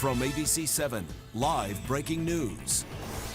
From ABC 7, live breaking news.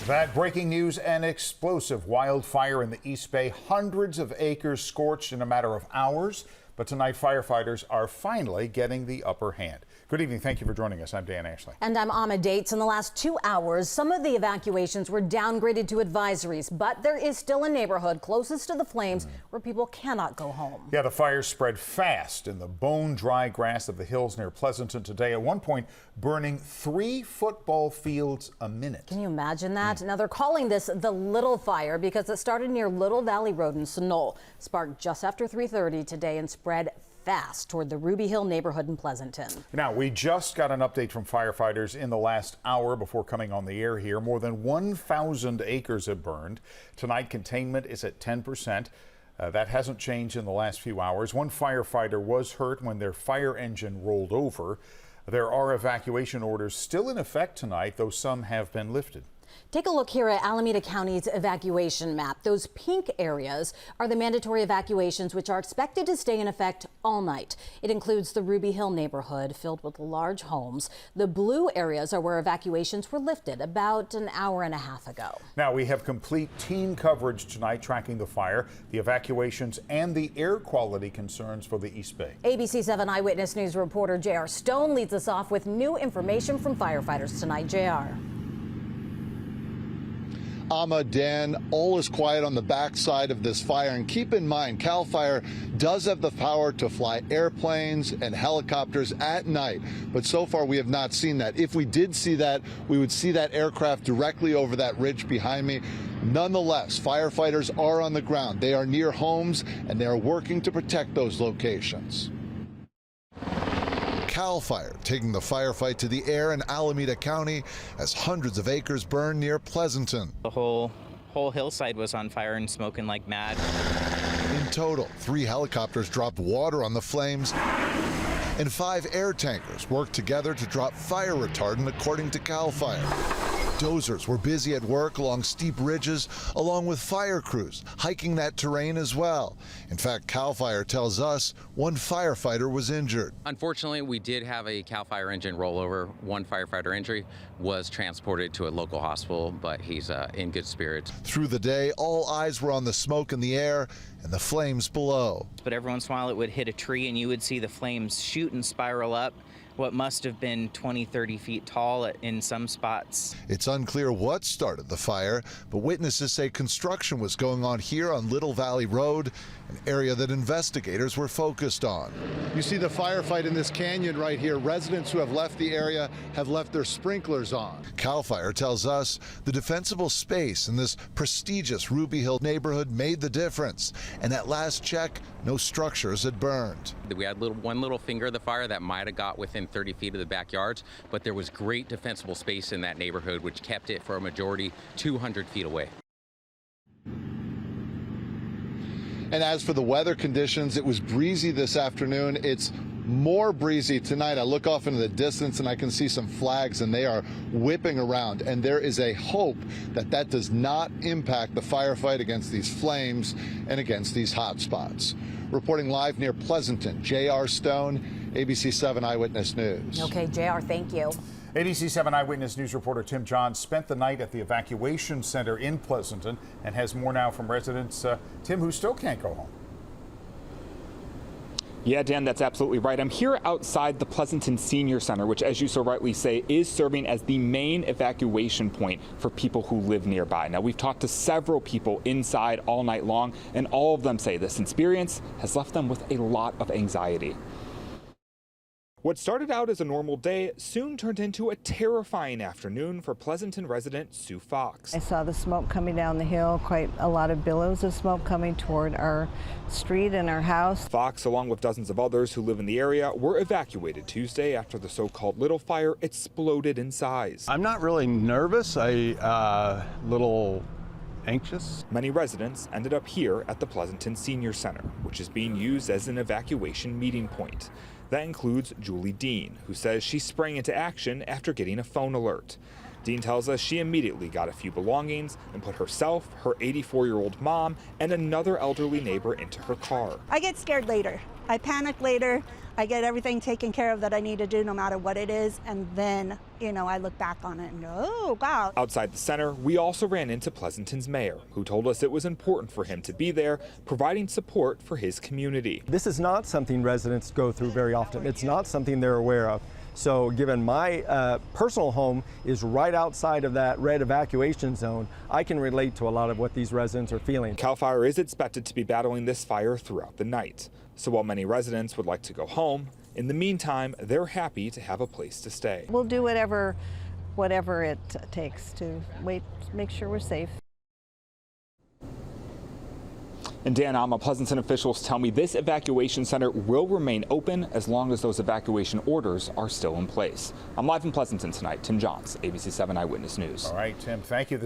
That breaking news: an explosive wildfire in the East Bay. Hundreds of acres scorched in a matter of hours. But tonight, firefighters are finally getting the upper hand. Good evening. Thank you for joining us. I'm Dan Ashley. And I'm Amma Dates. In the last 2 hours, some of the evacuations were downgraded to advisories, but there is still a neighborhood closest to the flames where people cannot go home. Yeah, the fire spread fast in the bone-dry grass of the hills near Pleasanton today. At one point, burning 3 football fields a minute. Can you imagine that? Now, they're calling this the Little Fire because it started near Little Valley Road in Sunol, sparked just after 3:30 today and spread fast toward the Ruby Hill neighborhood in Pleasanton. Now, we just got an update from firefighters in the last hour before coming on the air here. More than 1,000 acres have burned. Tonight, containment is at 10%. That hasn't changed in the last few hours. One firefighter was hurt when their fire engine rolled over. There are evacuation orders still in effect tonight, though some have been lifted. Take a look here at Alameda County's evacuation map. Those pink areas are the mandatory evacuations, which are expected to stay in effect all night. It includes the Ruby Hill neighborhood filled with large homes. The blue areas are where evacuations were lifted about an hour and a half ago. Now, we have complete team coverage tonight tracking the fire, the evacuations, and the air quality concerns for the East Bay. ABC 7 Eyewitness News reporter J.R. Stone leads us off with new information from firefighters tonight. J.R. Amma, Dan, all is quiet on the backside of this fire. And keep in mind, CAL FIRE does have the power to fly airplanes and helicopters at night. But so far, we have not seen that. If we did see that, we would see that aircraft directly over that ridge behind me. Nonetheless, firefighters are on the ground. They are near homes, and they are working to protect those locations. CAL FIRE taking the firefight to the air in Alameda County as hundreds of acres burn near Pleasanton. The whole hillside was on fire and smoking like mad. In total, 3 helicopters dropped water on the flames, and 5 air tankers worked together to drop fire retardant, according to CAL FIRE. Dozers were busy at work along steep ridges, along with fire crews hiking that terrain as well. In fact, CAL FIRE tells us one firefighter was injured. Unfortunately, we did have a CAL FIRE engine rollover. One firefighter injury was transported to a local hospital, but he's in good spirits. Through the day, all eyes were on the smoke in the air and the flames below. But every once in a while it would hit a tree and you would see the flames shoot and spiral up what must have been 20, 30 feet tall in some spots. It's unclear what started the fire, but witnesses say construction was going on here on Little Valley Road, an area that investigators were focused on. You see the firefight in this canyon right here. Residents who have left the area have left their sprinklers on. CAL FIRE tells us the defensible space in this prestigious Ruby Hill neighborhood made the difference. And at last check, no structures had burned. We had one little finger of the fire that might have got within 30 feet of the backyards, but there was great defensible space in that neighborhood, which kept it for a majority 200 feet away. And as for the weather conditions, it was breezy this afternoon. It's more breezy tonight. I look off into the distance and I can see some flags, and they are whipping around. And there is a hope that that does not impact the firefight against these flames and against these hot spots. Reporting live near Pleasanton, J.R. Stone, ABC 7 Eyewitness News. Okay, J.R., thank you. ABC 7 Eyewitness News reporter Tim Johns spent the night at the evacuation center in Pleasanton and has more now from residents, Tim, who still can't go home. Yeah, Dan, that's absolutely right. I'm here outside the Pleasanton Senior Center, which, as you so rightly say, is serving as the main evacuation point for people who live nearby. Now, we've talked to several people inside all night long, and all of them say this experience has left them with a lot of anxiety. What started out as a normal day soon turned into a terrifying afternoon for Pleasanton resident Sue Fox. I saw the smoke coming down the hill, quite a lot of billows of smoke coming toward our street and our house. Fox, along with dozens of others who live in the area, were evacuated Tuesday after the so-called Little Fire exploded in size. I'm not really nervous, little anxious. Many residents ended up here at the Pleasanton Senior Center, which is being used as an evacuation meeting point. That includes Julie Dean, who says she sprang into action after getting a phone alert. Dean tells us she immediately got a few belongings and put herself, her 84-year-old mom, and another elderly neighbor into her car. I get scared later. I panic later. I get everything taken care of that I need to do no matter what it is, and then you know, I look back on it and go, oh, wow. Outside the center, we also ran into Pleasanton's mayor, who told us it was important for him to be there, providing support for his community. This is not something residents go through very often. It's not something they're aware of. So given my personal home is right outside of that red evacuation zone, I can relate to a lot of what these residents are feeling. CAL FIRE is expected to be battling this fire throughout the night. So while many residents would like to go home, in the meantime, they're happy to have a place to stay. We'll do whatever it takes to make sure we're safe. And Dan Alma, Pleasanton officials tell me this evacuation center will remain open as long as those evacuation orders are still in place. I'm live in Pleasanton tonight. Tim Johns, ABC 7 Eyewitness News. All right, Tim, thank you.